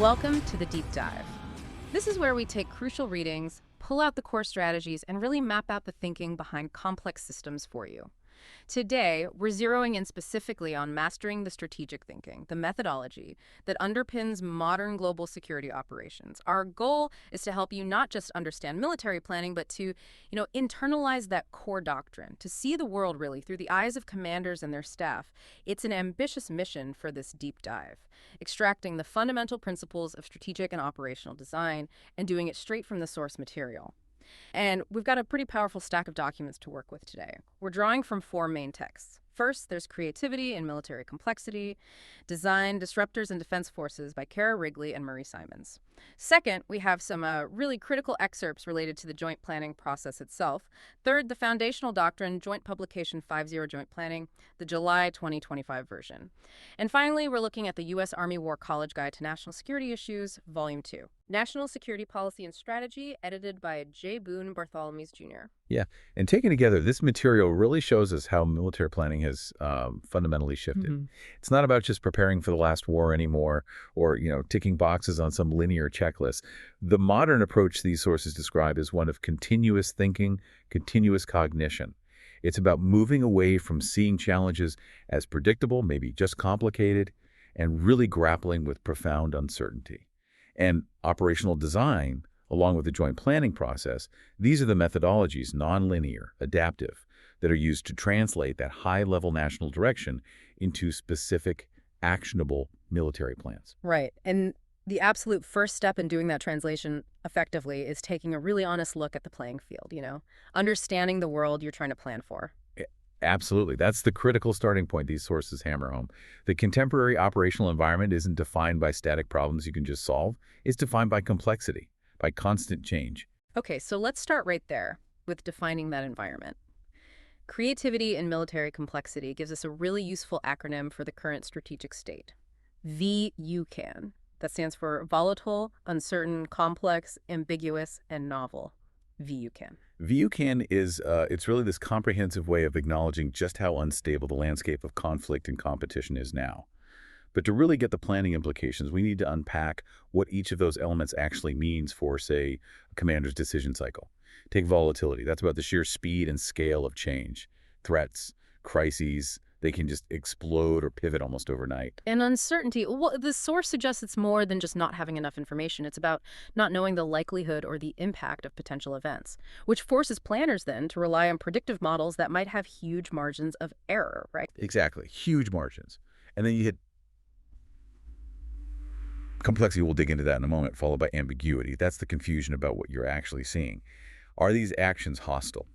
Welcome to the Deep Dive. This is where we take crucial readings, pull out the core strategies, and really map out the thinking behind complex systems for you. Today, we're zeroing in specifically on mastering the strategic thinking, the methodology that underpins modern global security operations. Our goal is to help you not just understand military planning, but to, internalize that core doctrine, to see the world really through the eyes of commanders and their staff. It's an ambitious mission for this deep dive, extracting the fundamental principles of strategic and operational design and doing it straight from the source material. And we've got a pretty powerful stack of documents to work with today. We're drawing from four main texts. First, there's Creativity and Military Complexity, Design, Disruptors and Defense Forces by Kara Wrigley and Murray Simons. Second, we have some really critical excerpts related to the joint planning process itself. Third, the Foundational Doctrine, Joint Publication 5.0 Joint Planning, the July 2025 version. And finally, we're looking at the U.S. Army War College Guide to National Security Issues, Volume 2. National Security Policy and Strategy, edited by J. Boone Bartholomew's Jr. Yeah, and taken together, this material really shows us how military planning has fundamentally shifted. It's not about just preparing for the last war anymore or, ticking boxes on some linear checklist. The modern approach these sources describe is one of continuous thinking, continuous cognition. It's about moving away from seeing challenges as predictable, maybe just complicated, and really grappling with profound uncertainty. And operational design, along with the joint planning process, these are the methodologies, nonlinear, adaptive, that are used to translate that high-level national direction into specific, actionable military plans. Right. And the absolute first step in doing that translation effectively is taking a really honest look at the playing field, understanding the world you're trying to plan for. Absolutely. That's the critical starting point these sources hammer home. The contemporary operational environment isn't defined by static problems you can just solve. It's defined by complexity, by constant change. Okay, so let's start right there with defining that environment. Creativity and Military Complexity gives us a really useful acronym for the current strategic state. VUCAN. That stands for Volatile, Uncertain, Complex, Ambiguous, and Novel. VUCAN. VUCAN is it's really this comprehensive way of acknowledging just how unstable the landscape of conflict and competition is now. But to really get the planning implications, we need to unpack what each of those elements actually means for, say, a commander's decision cycle. Take volatility. That's about the sheer speed and scale of change. Threats, crises, they can just explode or pivot almost overnight. And uncertainty, well, the source suggests it's more than just not having enough information. It's about not knowing the likelihood or the impact of potential events, which forces planners then to rely on predictive models that might have huge margins of error, right? Exactly. Huge margins. And then you hit complexity. We'll dig into that in a moment, followed by ambiguity. That's the confusion about what you're actually seeing. Are these actions hostile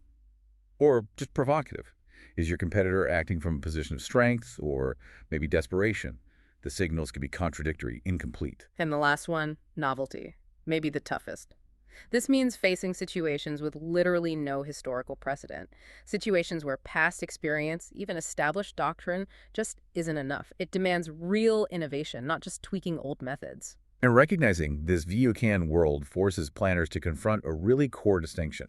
or just provocative? Is your competitor acting from a position of strength or maybe desperation? The signals can be contradictory, incomplete. And the last one, novelty, maybe the toughest. This means facing situations with literally no historical precedent, situations where past experience, even established doctrine, just isn't enough. It demands real innovation, not just tweaking old methods. And recognizing this VUCAN world forces planners to confront a really core distinction.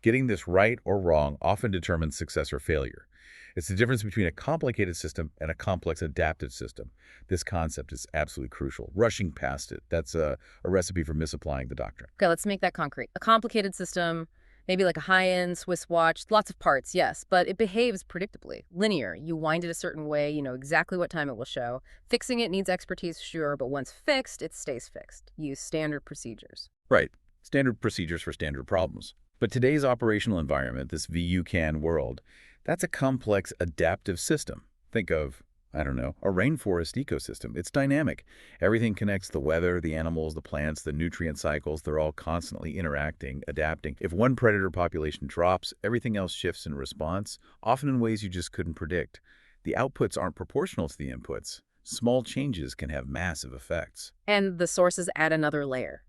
Getting this right or wrong often determines success or failure. It's the difference between a complicated system and a complex adaptive system. This concept is absolutely crucial. Rushing past it, that's a recipe for misapplying the doctrine. Okay, let's make that concrete. A complicated system, maybe like a high-end Swiss watch, lots of parts, yes, but it behaves predictably, linear. You wind it a certain way, you know exactly what time it will show. Fixing it needs expertise, sure, but once fixed, it stays fixed. Use standard procedures. Right. Standard procedures for standard problems. But today's operational environment, this VUCAN world, that's a complex adaptive system. Think of, a rainforest ecosystem. It's dynamic. Everything connects: the weather, the animals, the plants, the nutrient cycles. They're all constantly interacting, adapting. If one predator population drops, everything else shifts in response, often in ways you just couldn't predict. The outputs aren't proportional to the inputs. Small changes can have massive effects. And the sources add another layer.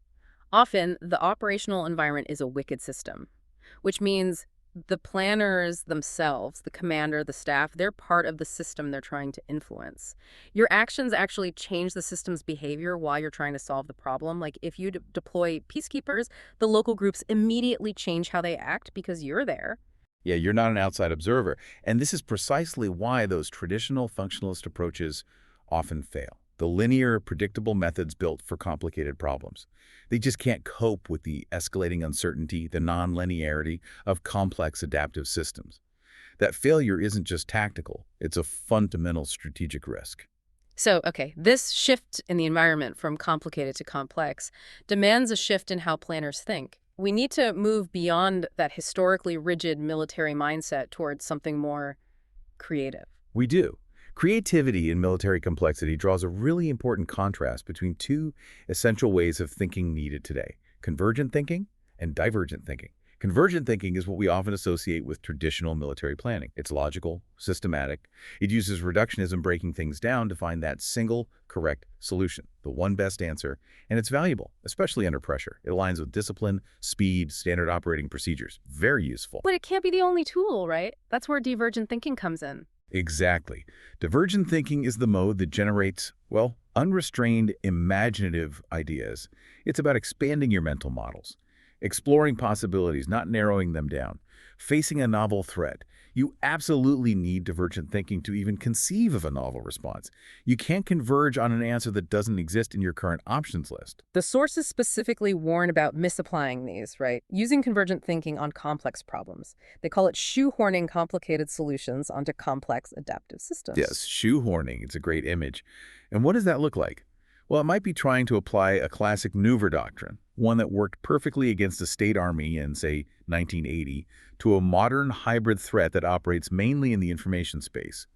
Often, the operational environment is a wicked system, which means the planners themselves, the commander, the staff, they're part of the system they're trying to influence. Your actions actually change the system's behavior while you're trying to solve the problem. Like if you deploy peacekeepers, the local groups immediately change how they act because you're there. Yeah, you're not an outside observer. And this is precisely why those traditional functionalist approaches often fail. the linear, predictable methods built for complicated problems. They just can't cope with the escalating uncertainty, the non-linearity of complex adaptive systems. That failure isn't just tactical, it's a fundamental strategic risk. So, okay, this shift in the environment from complicated to complex demands a shift in how planners think. We need to move beyond that historically rigid military mindset towards something more creative. We do. Creativity in military complexity draws a really important contrast between two essential ways of thinking needed today: convergent thinking and divergent thinking. Convergent thinking is what we often associate with traditional military planning. It's logical, systematic. It uses reductionism, breaking things down to find that single correct solution, the one best answer, and it's valuable, especially under pressure. It aligns with discipline, speed, standard operating procedures. Very useful. But it can't be the only tool, right? That's where divergent thinking comes in. Exactly. Divergent thinking is the mode that generates, well, unrestrained, imaginative ideas. It's about expanding your mental models, exploring possibilities, not narrowing them down, facing a novel threat. You absolutely need divergent thinking to even conceive of a novel response. You can't converge on an answer that doesn't exist in your current options list. The sources specifically warn about misapplying these, right? Using convergent thinking on complex problems. They call it shoehorning complicated solutions onto complex adaptive systems. Yes, shoehorning. It's a great image. And what does that look like? Well, it might be trying to apply a classic maneuver doctrine, one that worked perfectly against the state army in, say, 1980, to a modern hybrid threat that operates mainly in the information space.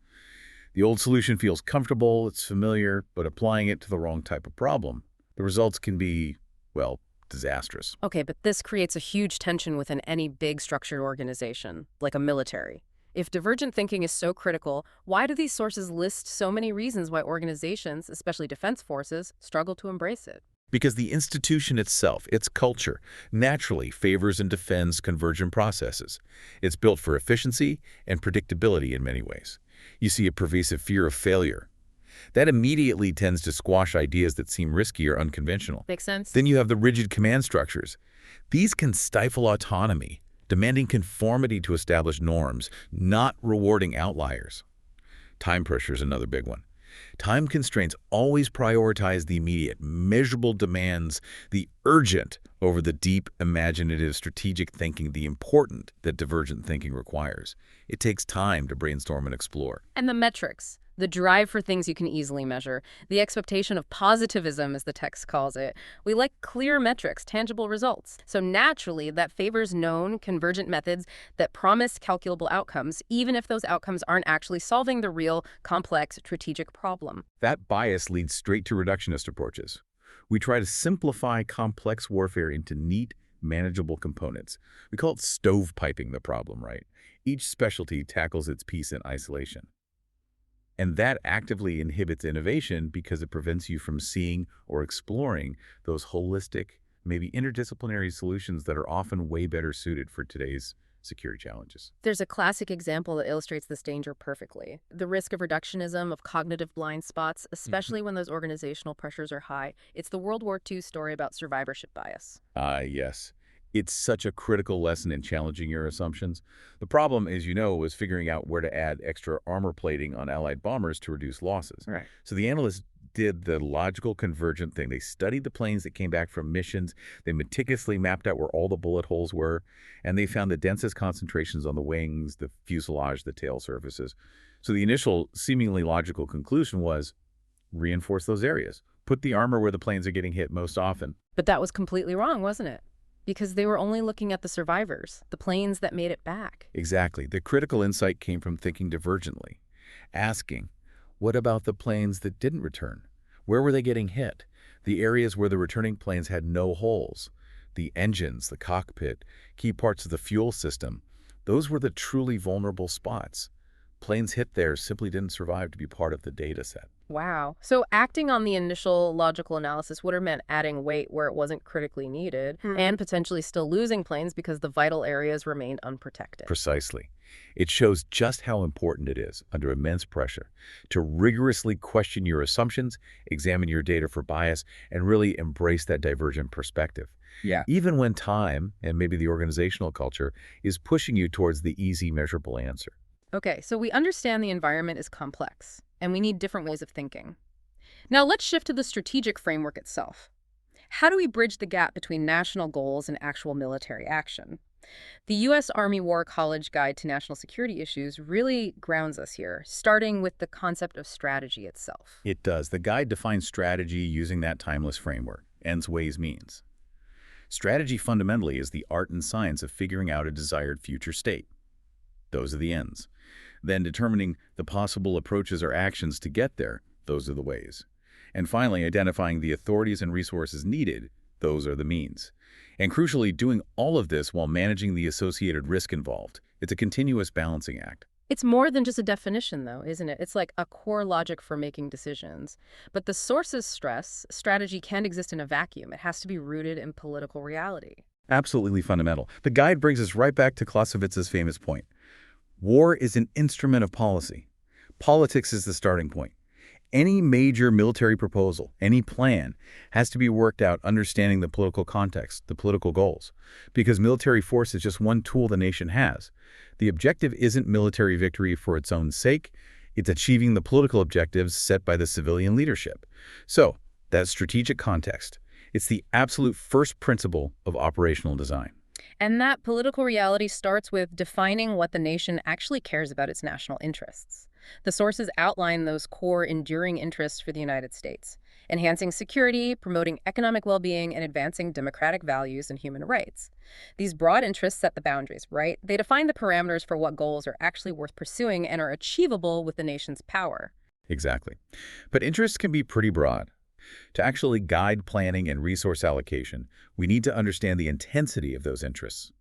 The old solution feels comfortable, it's familiar, but applying it to the wrong type of problem, the results can be, well, disastrous. Okay, but this creates a huge tension within any big structured organization, like a military. If divergent thinking is so critical, why do these sources list so many reasons why organizations, especially defense forces, struggle to embrace it? Because the institution itself, its culture, naturally favors and defends convergent processes. It's built for efficiency and predictability in many ways. You see a pervasive fear of failure. That immediately tends to squash ideas that seem risky or unconventional. Makes sense? Then you have the rigid command structures. These can stifle autonomy, demanding conformity to established norms, not rewarding outliers. Time pressure is another big one. Time constraints always prioritize the immediate, measurable demands, the urgent, over the deep, imaginative, strategic thinking, the important that divergent thinking requires. It takes time to brainstorm and explore. And the metrics, the drive for things you can easily measure, the expectation of positivism, as the text calls it. We like clear metrics, tangible results. So naturally, that favors known, convergent methods that promise calculable outcomes, even if those outcomes aren't actually solving the real, complex, strategic problem. That bias leads straight to reductionist approaches. We try to simplify complex warfare into neat, manageable components. We call it stovepiping the problem, right? Each specialty tackles its piece in isolation. And that actively inhibits innovation because it prevents you from seeing or exploring those holistic, maybe interdisciplinary solutions that are often way better suited for today's security challenges. There's a classic example that illustrates this danger perfectly. The risk of reductionism, of cognitive blind spots, especially when those organizational pressures are high. It's the World War II story about survivorship bias. Yes. It's such a critical lesson in challenging your assumptions. The problem, as you know, was figuring out where to add extra armor plating on Allied bombers to reduce losses. Right. So the analysts did the logical convergent thing. They studied the planes that came back from missions. They meticulously mapped out where all the bullet holes were, and they found the densest concentrations on the wings, the fuselage, the tail surfaces. So the initial seemingly logical conclusion was reinforce those areas. Put the armor where the planes are getting hit most often. But that was completely wrong, wasn't it? Because they were only looking at the survivors, the planes that made it back. Exactly. The critical insight came from thinking divergently, asking, what about the planes that didn't return? Where were they getting hit? The areas where the returning planes had no holes, the engines, the cockpit, key parts of the fuel system, those were the truly vulnerable spots. Planes hit there simply didn't survive to be part of the data set. Wow. So acting on the initial logical analysis would have meant adding weight where it wasn't critically needed and potentially still losing planes because the vital areas remained unprotected. Precisely. It shows just how important it is, under immense pressure, to rigorously question your assumptions, examine your data for bias, and really embrace that divergent perspective. Yeah. Even when time, and maybe the organizational culture, is pushing you towards the easy, measurable answer. Okay, so we understand the environment is complex, and we need different ways of thinking. Now let's shift to the strategic framework itself. How do we bridge the gap between national goals and actual military action? The U.S. Army War College Guide to National Security Issues really grounds us here, starting with the concept of strategy itself. It does. The guide defines strategy using that timeless framework, ends, ways, means. Strategy fundamentally is the art and science of figuring out a desired future state. Those are the ends. Then determining the possible approaches or actions to get there. Those are the ways. And finally, identifying the authorities and resources needed. Those are the means. And crucially, doing all of this while managing the associated risk involved. It's a continuous balancing act. It's more than just a definition, though, isn't it? It's like a core logic for making decisions. But the sources stress strategy can't exist in a vacuum. It has to be rooted in political reality. Absolutely fundamental. The guide brings us right back to Clausewitz's famous point. War is an instrument of policy. Politics is the starting point. Any major military proposal, any plan, has to be worked out understanding the political context, the political goals. Because military force is just one tool the nation has. The objective isn't military victory for its own sake. It's achieving the political objectives set by the civilian leadership. So, that strategic context. It's the absolute first principle of operational design. And that political reality starts with defining what the nation actually cares about its national interests. The sources outline those core enduring interests for the United States: enhancing security, promoting economic well-being, and advancing democratic values and human rights. These broad interests set the boundaries, right? They define the parameters for what goals are actually worth pursuing and are achievable with the nation's power. Exactly. But interests can be pretty broad. To actually guide planning and resource allocation, we need to understand the intensity of those interests.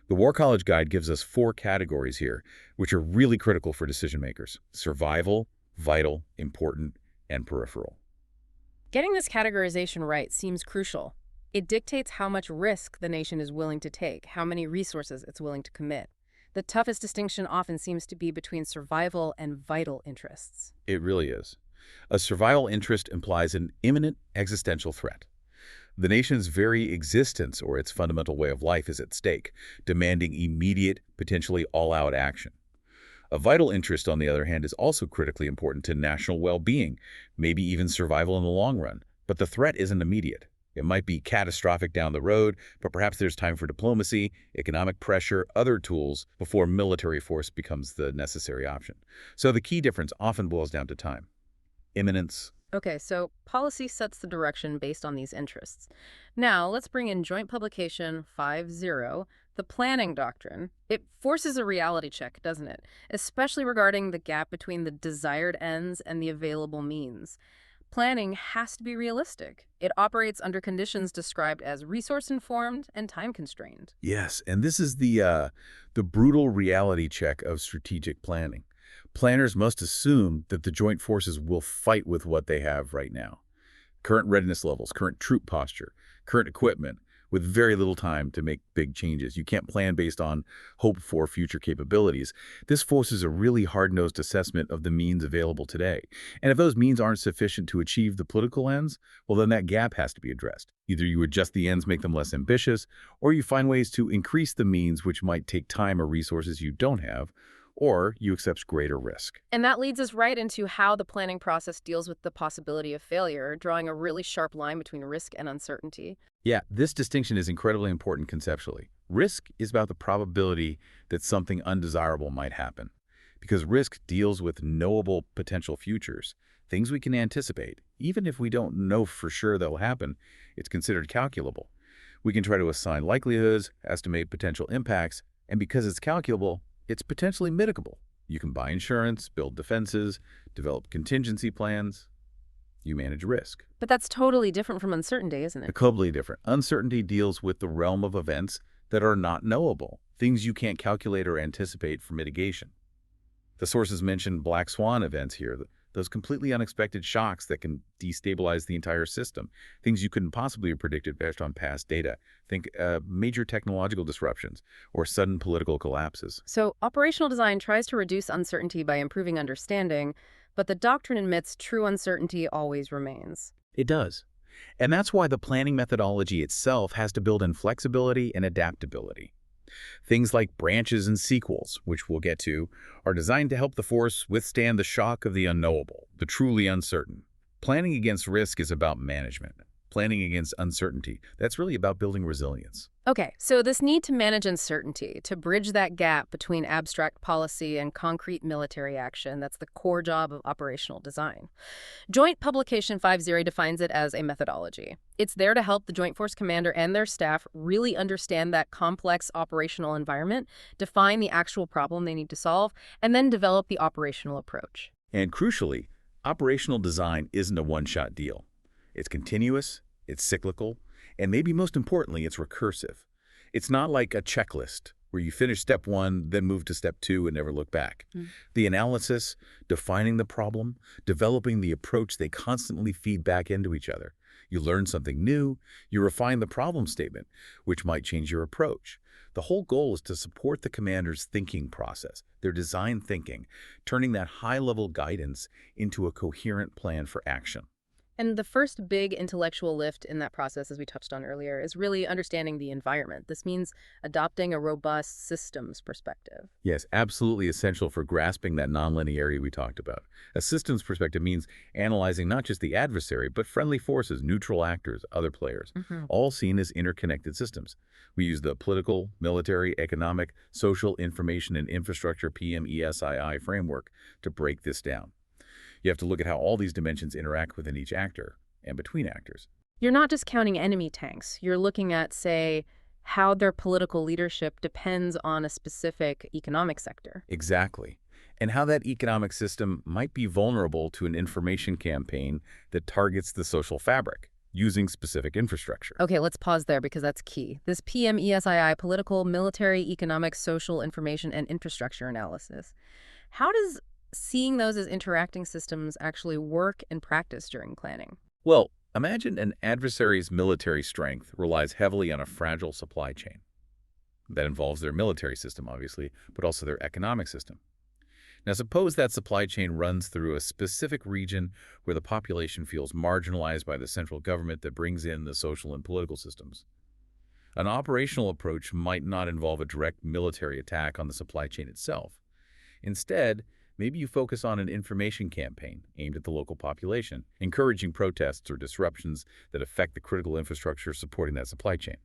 The War College Guide gives us 4 categories here, which are really critical for decision makers: survival, vital, important, and peripheral. Getting this categorization right seems crucial. It dictates how much risk the nation is willing to take, how many resources it's willing to commit. The toughest distinction often seems to be between survival and vital interests. It really is. A survival interest implies an imminent existential threat. The nation's very existence or its fundamental way of life is at stake, demanding immediate, potentially all-out action. A vital interest, on the other hand, is also critically important to national well-being, maybe even survival in the long run. But the threat isn't immediate. It might be catastrophic down the road, but perhaps there's time for diplomacy, economic pressure, other tools before military force becomes the necessary option. So the key difference often boils down to time. Imminence. Okay, so policy sets the direction based on these interests. Now, let's bring in Joint Publication 5.0, the planning doctrine. It forces a reality check, doesn't it? Especially regarding the gap between the desired ends and the available means. Planning has to be realistic. It operates under conditions described as resource-informed and time-constrained. Yes, and this is the brutal reality check of strategic planning. Planners must assume that the joint forces will fight with what they have right now. Current readiness levels, current troop posture, current equipment, with very little time to make big changes. You can't plan based on hope for future capabilities. This forces a really hard-nosed assessment of the means available today. And if those means aren't sufficient to achieve the political ends, well, then that gap has to be addressed. Either you adjust the ends, make them less ambitious, or you find ways to increase the means which might take time or resources you don't have, or you accept greater risk. And that leads us right into how the planning process deals with the possibility of failure, drawing a really sharp line between risk and uncertainty. Yeah, this distinction is incredibly important conceptually. Risk is about the probability that something undesirable might happen, because risk deals with knowable potential futures, things we can anticipate. Even if we don't know for sure they'll happen, it's considered calculable. We can try to assign likelihoods, estimate potential impacts, and because it's calculable, it's potentially mitigable. You can buy insurance, build defenses, develop contingency plans. You manage risk. But that's totally different from uncertainty, isn't it? Completely different. Uncertainty deals with the realm of events that are not knowable, things you can't calculate or anticipate for mitigation. The sources mention black swan events here, those completely unexpected shocks that can destabilize the entire system, things you couldn't possibly have predicted based on past data. Think major technological disruptions or sudden political collapses. So operational design tries to reduce uncertainty by improving understanding, but the doctrine admits true uncertainty always remains. It does. And that's why the planning methodology itself has to build in flexibility and adaptability. Things like branches and sequels, which we'll get to, are designed to help the force withstand the shock of the unknowable, the truly uncertain. Planning against risk is about management. Planning against uncertainty, that's really about building resilience. Okay, so this need to manage uncertainty, to bridge that gap between abstract policy and concrete military action, that's the core job of operational design. Joint Publication 50 defines it as a methodology. It's there to help the Joint Force Commander and their staff really understand that complex operational environment, define the actual problem they need to solve, and then develop the operational approach. And crucially, operational design isn't a one-shot deal. It's continuous, it's cyclical, and maybe most importantly, it's recursive. It's not like a checklist where you finish step one, then move to step two and never look back. The analysis, defining the problem, developing the approach, they constantly feed back into each other. You learn something new, you refine the problem statement, which might change your approach. The whole goal is to support the commander's thinking process, their design thinking, turning that high-level guidance into a coherent plan for action. And the first big intellectual lift in that process, as we touched on earlier, is really understanding the environment. This means adopting a robust systems perspective. Yes, absolutely essential for grasping that nonlinearity we talked about. A systems perspective means analyzing not just the adversary, but friendly forces, neutral actors, other players, all seen as interconnected systems. We use the political, military, economic, social, information, and infrastructure PMESII framework to break this down. You have to look at how all these dimensions interact within each actor and between actors. You're not just counting enemy tanks. You're looking at, say, how their political leadership depends on a specific economic sector. Exactly. And how that economic system might be vulnerable to an information campaign that targets the social fabric using specific infrastructure. Okay, let's pause there because that's key. This PMESII, political, military, economic, social, information, and infrastructure analysis. How does seeing those as interacting systems actually work in practice during planning? Well, imagine an adversary's military strength relies heavily on a fragile supply chain. That involves their military system, obviously, but also their economic system. Now, suppose that supply chain runs through a specific region where the population feels marginalized by the central government that brings in the social and political systems. An operational approach might not involve a direct military attack on the supply chain itself. Instead, maybe you focus on an information campaign aimed at the local population, encouraging protests or disruptions that affect the critical infrastructure supporting that supply chain.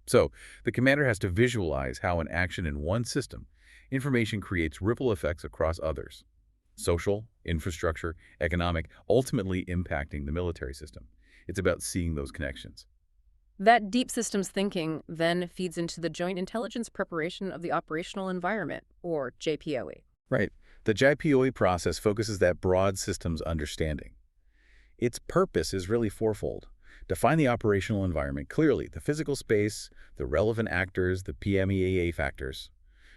So, the commander has to visualize how an action in one system, information creates ripple effects across others. Social, infrastructure, economic, ultimately impacting the military system. It's about seeing those connections. That deep systems thinking then feeds into the joint intelligence preparation of the operational environment, or JPOE. Right. The JPOE process focuses that broad systems understanding. Its purpose is really fourfold. Define the operational environment clearly, the physical space, the relevant actors, the PMEAA factors.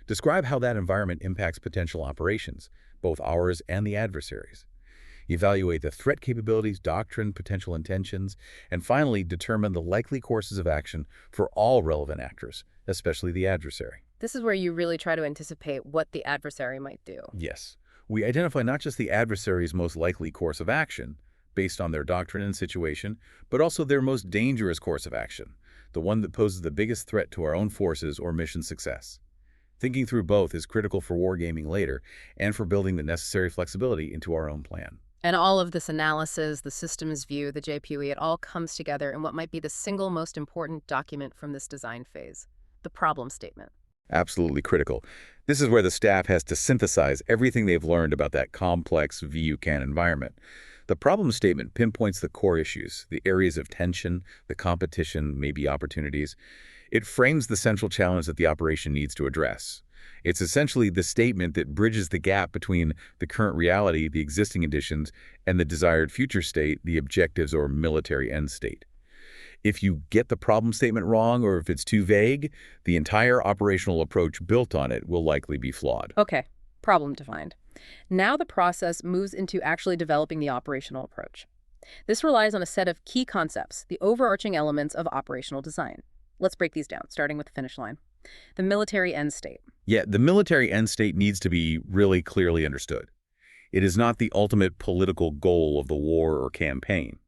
Describe how that environment impacts potential operations, both ours and the adversaries. Evaluate the threat capabilities, doctrine, potential intentions, and finally determine the likely courses of action for all relevant actors, especially the adversary. This is where you really try to anticipate what the adversary might do. Yes. We identify not just the adversary's most likely course of action, based on their doctrine and situation, but also their most dangerous course of action, the one that poses the biggest threat to our own forces or mission success. Thinking through both is critical for wargaming later and for building the necessary flexibility into our own plan. And all of this analysis, the systems view, the JPOE, it all comes together in what might be the single most important document from this design phase, the problem statement. Absolutely critical. This is where the staff has to synthesize everything they've learned about that complex VUCAN environment. The problem statement pinpoints the core issues, the areas of tension, the competition, maybe opportunities. It frames the central challenge that the operation needs to address. It's essentially the statement that bridges the gap between the current reality, the existing conditions, and the desired future state, the objectives or military end state. If you get the problem statement wrong or if it's too vague, the entire operational approach built on it will likely be flawed. Okay, problem defined. Now the process moves into actually developing the operational approach. This relies on a set of key concepts, the overarching elements of operational design. Let's break these down, starting with the finish line. The military end state. Yeah, the military end state needs to be really clearly understood. It is not the ultimate political goal of the war or campaign.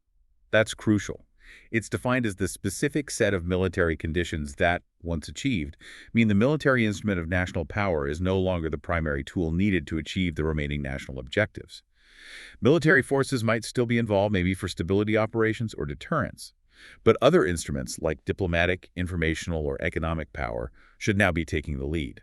That's crucial. It's defined as the specific set of military conditions that, once achieved, mean the military instrument of national power is no longer the primary tool needed to achieve the remaining national objectives. Military forces might still be involved, maybe for stability operations or deterrence. But other instruments like diplomatic, informational, or economic power should now be taking the lead.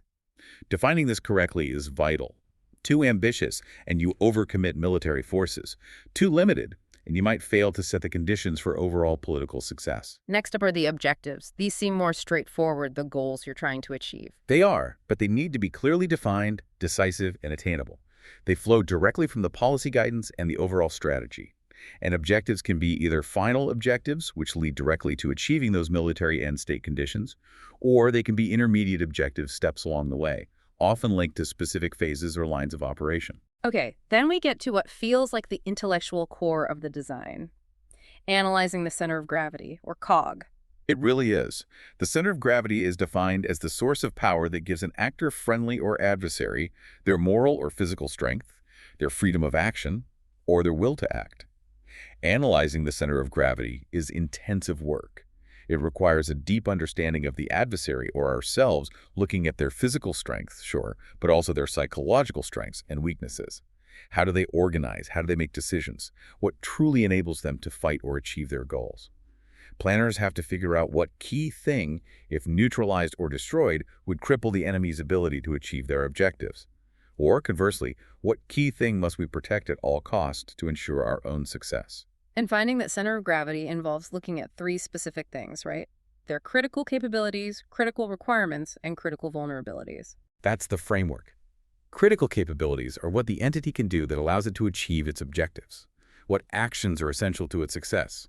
Defining this correctly is vital. Too ambitious, and you overcommit military forces. Too limited, and you might fail to set the conditions for overall political success. Next up are the objectives. These seem more straightforward, the goals you're trying to achieve. They are, but they need to be clearly defined, decisive, and attainable. They flow directly from the policy guidance and the overall strategy. And objectives can be either final objectives, which lead directly to achieving those military and state conditions, or they can be intermediate objectives steps along the way, often linked to specific phases or lines of operation. Okay, then we get to what feels like the intellectual core of the design. Analyzing the center of gravity, or COG. It really is. The center of gravity is defined as the source of power that gives an actor, friendly or adversary, their moral or physical strength, their freedom of action, or their will to act. Analyzing the center of gravity is intensive work. It requires a deep understanding of the adversary or ourselves, looking at their physical strengths, sure, but also their psychological strengths and weaknesses. How do they organize? How do they make decisions? What truly enables them to fight or achieve their goals? Planners have to figure out what key thing, if neutralized or destroyed, would cripple the enemy's ability to achieve their objectives. Or, conversely, what key thing must we protect at all costs to ensure our own success? And finding that center of gravity involves looking at three specific things, right? Their critical capabilities, critical requirements, and critical vulnerabilities. That's the framework. Critical capabilities are what the entity can do that allows it to achieve its objectives. What actions are essential to its success?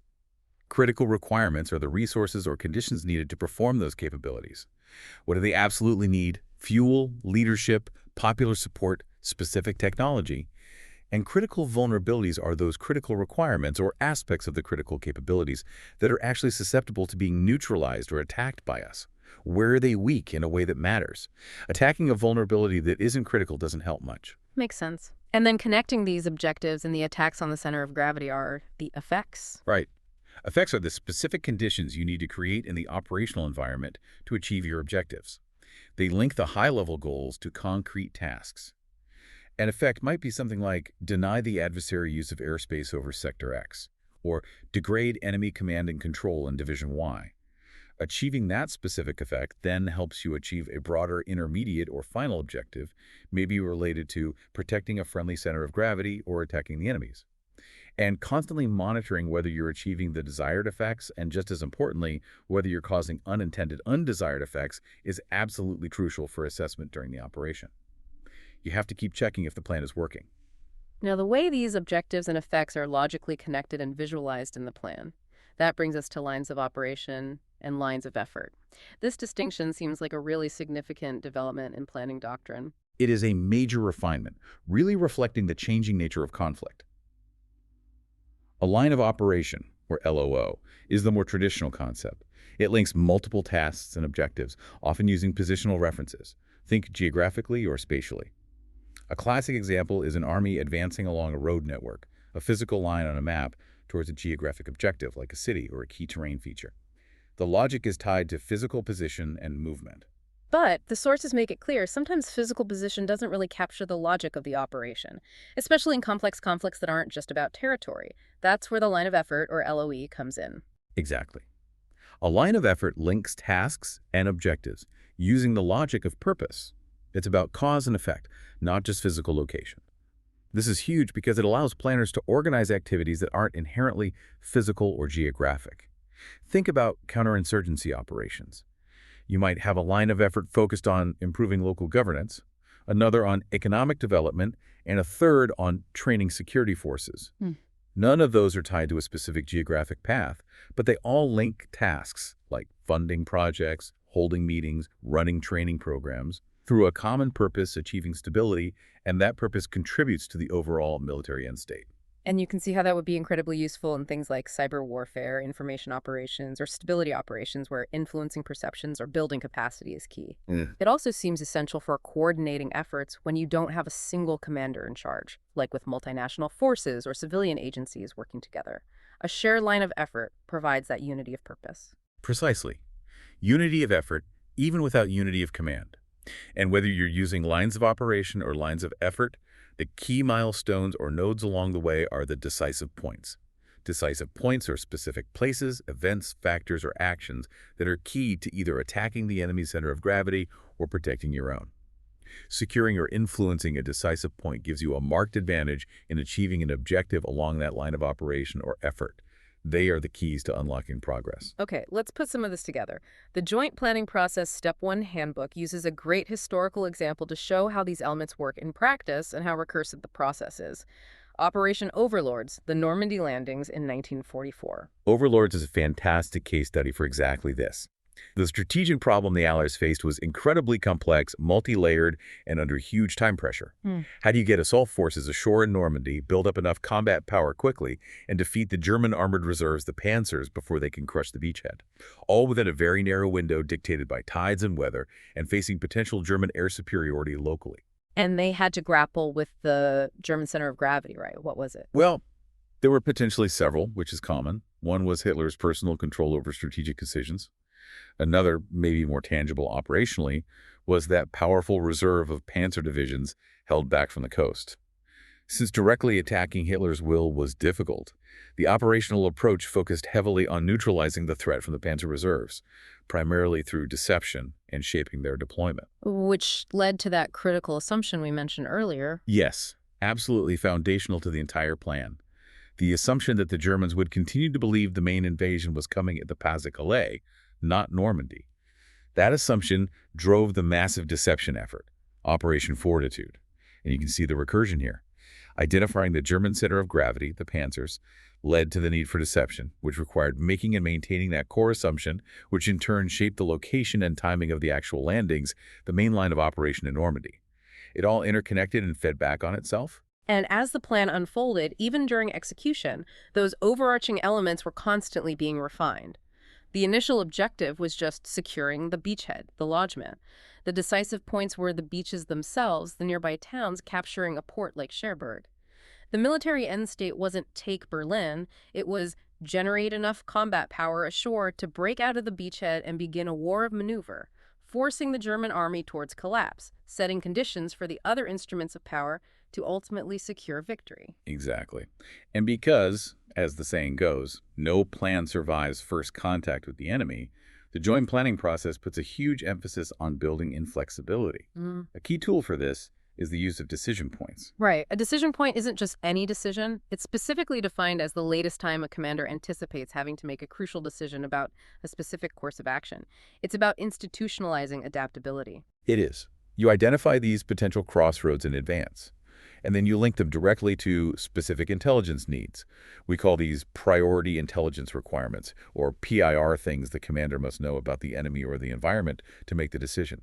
Critical requirements are the resources or conditions needed to perform those capabilities. What do they absolutely need? Fuel, leadership, popular support, specific technology. And critical vulnerabilities are those critical requirements or aspects of the critical capabilities that are actually susceptible to being neutralized or attacked by us. Where are they weak in a way that matters? Attacking a vulnerability that isn't critical doesn't help much. Makes sense. And then connecting these objectives and the attacks on the center of gravity are the effects. Right. Effects are the specific conditions you need to create in the operational environment to achieve your objectives. They link the high-level goals to concrete tasks. An effect might be something like deny the adversary use of airspace over Sector X, or degrade enemy command and control in Division Y. Achieving that specific effect then helps you achieve a broader intermediate or final objective, maybe related to protecting a friendly center of gravity or attacking the enemies. And constantly monitoring whether you're achieving the desired effects, and just as importantly, whether you're causing unintended, undesired effects, is absolutely crucial for assessment during the operation. You have to keep checking if the plan is working. Now, the way these objectives and effects are logically connected and visualized in the plan, that brings us to lines of operation and lines of effort. This distinction seems like a really significant development in planning doctrine. It is a major refinement, really reflecting the changing nature of conflict. A line of operation, or LOO, is the more traditional concept. It links multiple tasks and objectives, often using positional references. Think geographically or spatially. A classic example is an army advancing along a road network, a physical line on a map, towards a geographic objective like a city or a key terrain feature. The logic is tied to physical position and movement. But the sources make it clear sometimes physical position doesn't really capture the logic of the operation, especially in complex conflicts that aren't just about territory. That's where the line of effort, or LOE, comes in. Exactly. A line of effort links tasks and objectives using the logic of purpose. It's about cause and effect, not just physical location. This is huge because it allows planners to organize activities that aren't inherently physical or geographic. Think about counterinsurgency operations. You might have a line of effort focused on improving local governance, another on economic development, and a third on training security forces. None of those are tied to a specific geographic path, but they all link tasks like funding projects, holding meetings, running training programs, through a common purpose, achieving stability, and that purpose contributes to the overall military end state. And you can see how that would be incredibly useful in things like cyber warfare, information operations, or stability operations where influencing perceptions or building capacity is key. It also seems essential for coordinating efforts when you don't have a single commander in charge, like with multinational forces or civilian agencies working together. A shared line of effort provides that unity of purpose. Precisely. Unity of effort, even without unity of command. And whether you're using lines of operation or lines of effort, The key milestones or nodes along the way are the decisive points. Decisive points are specific places, events, factors, or actions that are key to either attacking the enemy's center of gravity or protecting your own. Securing or influencing a decisive point gives you a marked advantage in achieving an objective along that line of operation or effort. They are the keys to unlocking progress. Okay, let's put some of this together. The Joint Planning Process Step 1 Handbook uses a great historical example to show how these elements work in practice and how recursive the process is. Operation Overlords, the Normandy landings in 1944. Overlords is a fantastic case study for exactly this. The strategic problem the Allies faced was incredibly complex, multi-layered, and under huge time pressure. How do you get assault forces ashore in Normandy, build up enough combat power quickly, and defeat the German armored reserves, the Panzers, before they can crush the beachhead? All within a very narrow window dictated by tides and weather, and facing potential German air superiority locally. And they had to grapple with the German center of gravity, right? What was it? Well, there were potentially several, which is common. One was Hitler's personal control over strategic decisions. Another, maybe more tangible operationally, was that powerful reserve of panzer divisions held back from the coast. Since directly attacking Hitler's will was difficult, the operational approach focused heavily on neutralizing the threat from the panzer reserves, primarily through deception and shaping their deployment. Which led to that critical assumption we mentioned earlier. Yes, absolutely foundational to the entire plan. The assumption that the Germans would continue to believe the main invasion was coming at the Pas-de-Calais, not Normandy. That assumption drove the massive deception effort, Operation Fortitude. And you can see the recursion here. Identifying the German center of gravity, the Panzers, led to the need for deception, which required making and maintaining that core assumption, which in turn shaped the location and timing of the actual landings, the main line of operation in Normandy. It all interconnected and fed back on itself. And as the plan unfolded, even during execution, those overarching elements were constantly being refined. The initial objective was just securing the beachhead, the lodgment. The decisive points were the beaches themselves, the nearby towns capturing a port like Cherbourg. The military end state wasn't take Berlin, it was generate enough combat power ashore to break out of the beachhead and begin a war of maneuver, forcing the German army towards collapse, setting conditions for the other instruments of power to ultimately secure victory. Exactly. And because, as the saying goes, no plan survives first contact with the enemy, the joint planning process puts a huge emphasis on building in flexibility. A key tool for this is the use of decision points. Right. A decision point isn't just any decision. It's specifically defined as the latest time a commander anticipates having to make a crucial decision about a specific course of action. It's about institutionalizing adaptability. It is. You identify these potential crossroads in advance, and then you link them directly to specific intelligence needs. We call these priority intelligence requirements, or PIR, things the commander must know about the enemy or the environment to make the decision.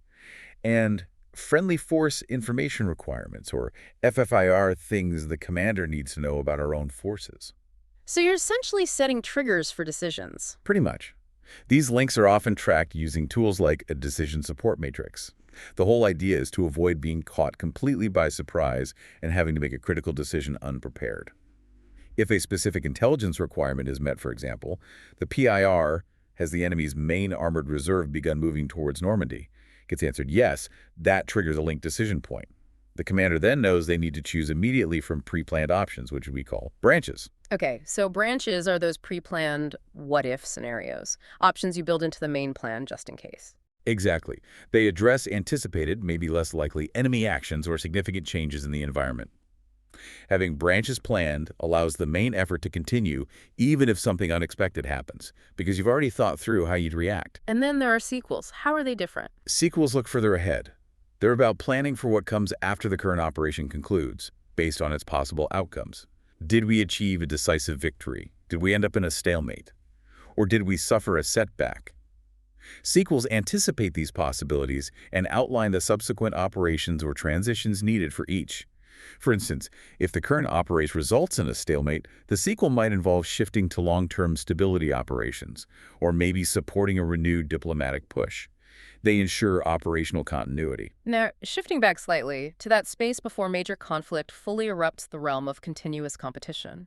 And friendly force information requirements, or FFIR, things the commander needs to know about our own forces. So you're essentially setting triggers for decisions. Pretty much. These links are often tracked using tools like a decision support matrix. The whole idea is to avoid being caught completely by surprise and having to make a critical decision unprepared. If a specific intelligence requirement is met, for example, the PIR, has the enemy's main armored reserve begun moving towards Normandy? Gets answered yes, that triggers a linked decision point. The commander then knows they need to choose immediately from pre-planned options, which we call branches. Okay, so branches are those pre-planned what-if scenarios, options you build into the main plan just in case. Exactly. They address anticipated, maybe less likely, enemy actions or significant changes in the environment. Having branches planned allows the main effort to continue even if something unexpected happens, because you've already thought through how you'd react. And then there are sequels. How are they different? Sequels look further ahead. They're about planning for what comes after the current operation concludes, based on its possible outcomes. Did we achieve a decisive victory? Did we end up in a stalemate? Or did we suffer a setback? Sequels anticipate these possibilities and outline the subsequent operations or transitions needed for each. For instance, if the current operation results in a stalemate, the sequel might involve shifting to long-term stability operations, or maybe supporting a renewed diplomatic push. They ensure operational continuity. Now, shifting back slightly to that space before major conflict fully erupts the realm of continuous competition.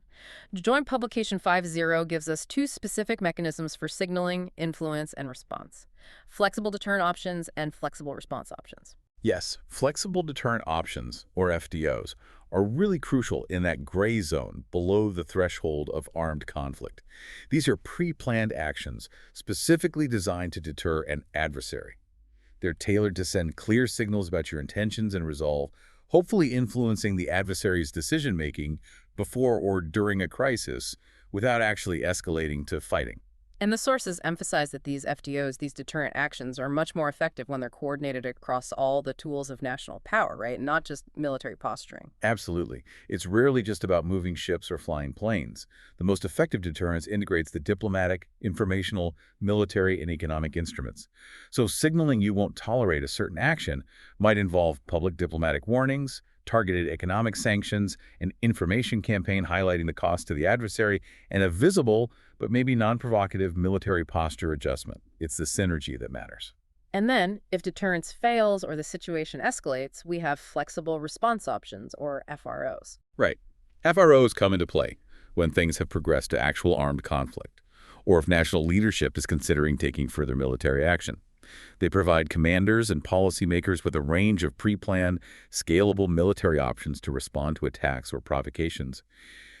Joint Publication 5.0 gives us two specific mechanisms for signaling, influence, and response: flexible deterrent options and flexible response options. Yes, flexible deterrent options, or FDOs, are really crucial in that gray zone below the threshold of armed conflict. These are pre-planned actions specifically designed to deter an adversary. They're tailored to send clear signals about your intentions and resolve, hopefully influencing the adversary's decision-making before or during a crisis without actually escalating to fighting. And the sources emphasize that these FDOs, these deterrent actions, are much more effective when they're coordinated across all the tools of national power, right? Not just military posturing. Absolutely. It's rarely just about moving ships or flying planes. The most effective deterrence integrates the diplomatic, informational, military, and economic instruments. So signaling you won't tolerate a certain action might involve public diplomatic warnings, targeted economic sanctions, an information campaign highlighting the cost to the adversary, and a visible but maybe non-provocative military posture adjustment. It's the synergy that matters. And then, if deterrence fails or the situation escalates, we have flexible response options, or FROs. Right. FROs come into play when things have progressed to actual armed conflict, or if national leadership is considering taking further military action. They provide commanders and policymakers with a range of pre-planned, scalable military options to respond to attacks or provocations.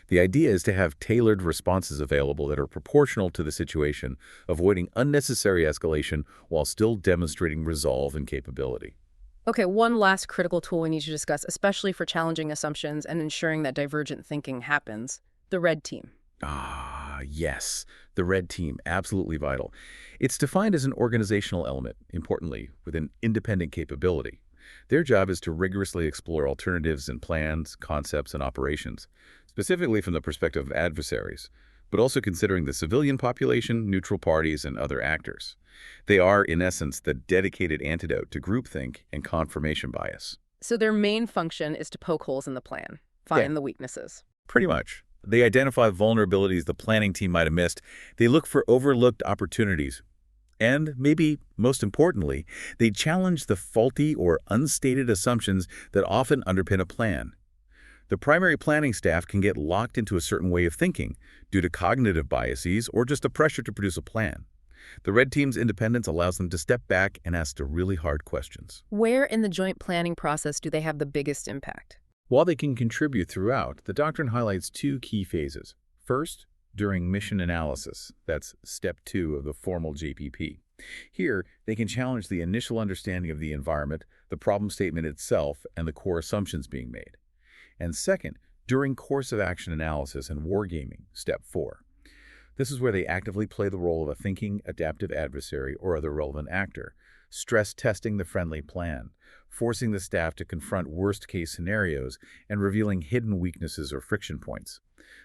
The idea is to have tailored responses available that are proportional to the situation, avoiding unnecessary escalation while still demonstrating resolve and capability. Okay, one last critical tool we need to discuss, especially for challenging assumptions and ensuring that divergent thinking happens: the red team. Ah, yes, the red team, absolutely vital. It's defined as an organizational element, importantly, with an independent capability. Their job is to rigorously explore alternatives in plans, concepts, and operations, specifically from the perspective of adversaries, but also considering the civilian population, neutral parties, and other actors. They are, in essence, the dedicated antidote to groupthink and confirmation bias. So their main function is to poke holes in the plan, find the weaknesses. Pretty much. They identify vulnerabilities the planning team might have missed. They look for overlooked opportunities. And, maybe most importantly, they challenge the faulty or unstated assumptions that often underpin a plan. The primary planning staff can get locked into a certain way of thinking due to cognitive biases or just the pressure to produce a plan. The red team's independence allows them to step back and ask the really hard questions. Where in the joint planning process do they have the biggest impact? While they can contribute throughout, the doctrine highlights two key phases. First, during mission analysis. That's step 2 of the formal JPP. Here, they can challenge the initial understanding of the environment, the problem statement itself, and the core assumptions being made. And second, during course of action analysis and wargaming, step 4. This is where they actively play the role of a thinking, adaptive adversary or other relevant actor, stress testing the friendly plan, forcing the staff to confront worst-case scenarios, and revealing hidden weaknesses or friction points.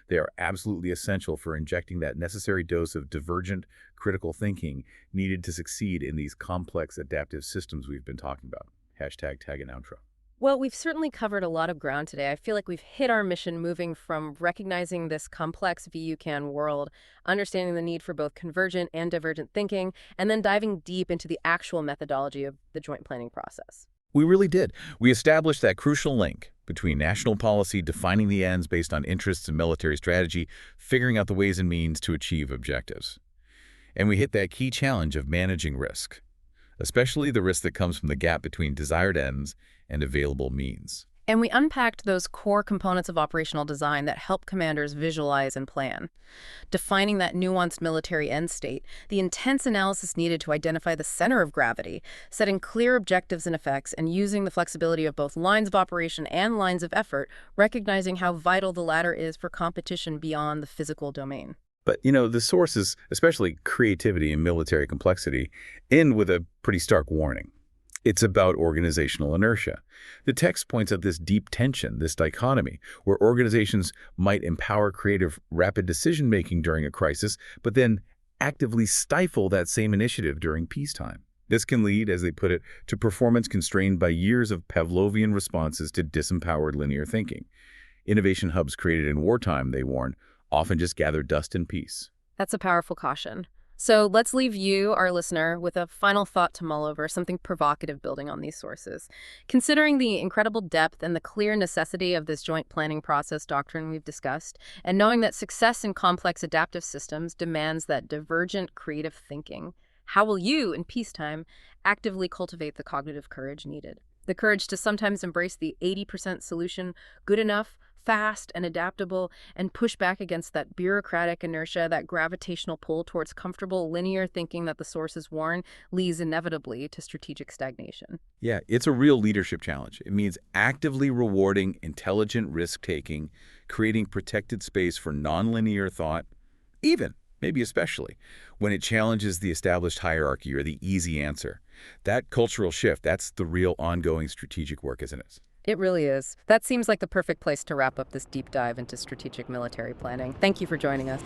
They are absolutely essential for injecting that necessary dose of divergent, critical thinking needed to succeed in these complex adaptive systems we've been talking about. Hashtag tag and outro. Well, we've certainly covered a lot of ground today. I feel like we've hit our mission, moving from recognizing this complex VUCAN world, understanding the need for both convergent and divergent thinking, and then diving deep into the actual methodology of the joint planning process. We really did. We established that crucial link between national policy, defining the ends based on interests and military strategy, figuring out the ways and means to achieve objectives. And we hit that key challenge of managing risk, especially the risk that comes from the gap between desired ends and available means. And we unpacked those core components of operational design that help commanders visualize and plan. Defining that nuanced military end state, the intense analysis needed to identify the center of gravity, setting clear objectives and effects, and using the flexibility of both lines of operation and lines of effort, recognizing how vital the latter is for competition beyond the physical domain. But, the sources, especially creativity and military complexity, end with a pretty stark warning. It's about organizational inertia. The text points at this deep tension, this dichotomy, where organizations might empower creative, rapid decision-making during a crisis, but then actively stifle that same initiative during peacetime. This can lead, as they put it, to performance constrained by years of Pavlovian responses to disempowered linear thinking. Innovation hubs created in wartime, they warn, often just gather dust and peace. That's a powerful caution. So let's leave you, our listener, with a final thought to mull over, something provocative building on these sources. Considering the incredible depth and the clear necessity of this joint planning process doctrine we've discussed, and knowing that success in complex adaptive systems demands that divergent creative thinking, how will you, in peacetime, actively cultivate the cognitive courage needed? The courage to sometimes embrace the 80% solution, good enough, fast and adaptable, and push back against that bureaucratic inertia, that gravitational pull towards comfortable, linear thinking that the sources warn leads inevitably to strategic stagnation. Yeah, it's a real leadership challenge. It means actively rewarding intelligent risk-taking, creating protected space for nonlinear thought, even, maybe especially, when it challenges the established hierarchy or the easy answer. That cultural shift, that's the real ongoing strategic work, isn't it? It really is. That seems like the perfect place to wrap up this deep dive into strategic military planning. Thank you for joining us.